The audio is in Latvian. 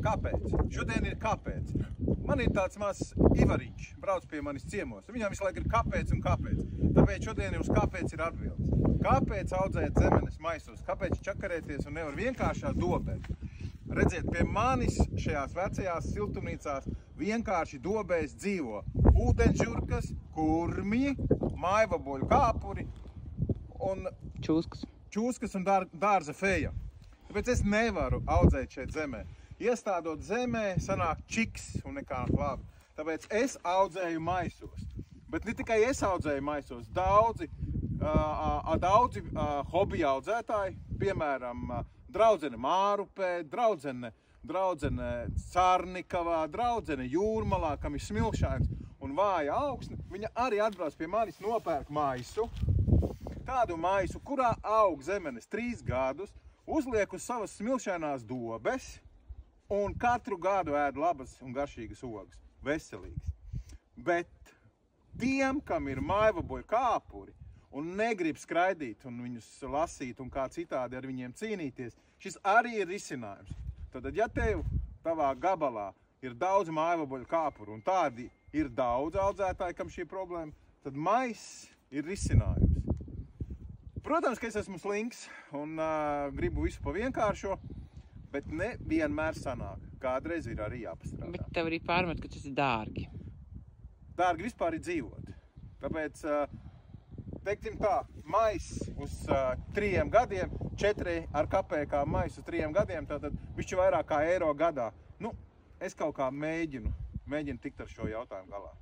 kāpēc. Šodien ir kāpēc. Man ir tāds mazs Ivariņš, brauc pie manis ciemos. Viņam visu laiku ir kāpēc un kāpēc. Tāpēc šodien uz kāpēc ir atbildes. Kāpēc audzēt zemenes maisos? Kāpēc čakarēties un nevar vienkāršā dobē? Redziet, pie manis šajās vecajās siltumnīcās vienkārši dobēs dzīvo ūdeņžurkas, kurmji, maivaboļu kāpuri un čūskas un dārza feja. Tāpēc es nevaru audzēt šeit zemē. Iestādot zemē, sanāk čiks un nekā labi. Tāpēc es audzēju maisos. Bet ne tikai es audzēju maisos, daudzi hobija audzētāji, piemēram, draudzene Mārupē, draudzene Cārnikavā, draudzene Jūrmalā, kam ir smilšains un vāja augsne, viņa arī atbrauc pie manis, nopērk maisu. Tādu maisu, kurā aug zemenes 3 gadus, uzliek uz savas smilšainās dobes un katru gadu ēd labas un garšīgas ogas, veselīgas. Bet tiem, kam ir maivaboļu kāpuri un negrib skraidīt un viņus lasīt un kā citādi ar viņiem cīnīties, šis arī ir risinājums. Tad, ja tev tavā gabalā ir daudz maivaboļu kāpuru un tādi ir daudz audzētāji, kam šī problēma, tad maiss ir risinājums. Protams, ka es esmu slinks un gribu visu pa vienkāršo, bet ne vienmēr sanāk. Kādreiz ir arī jāpastrādā. Bet tev arī pārmet, ka tas ir dārgi. Dārgi vispār ir dzīvot. Tāpēc, teiksim tā, maiss uz 3 gadiem, 4 ar kapēkām maiss uz 3 gadiem, tātad bišķi vairāk kā eiro gadā. Nu, es kaut kā mēģinu tikt ar šo jautājumu galā.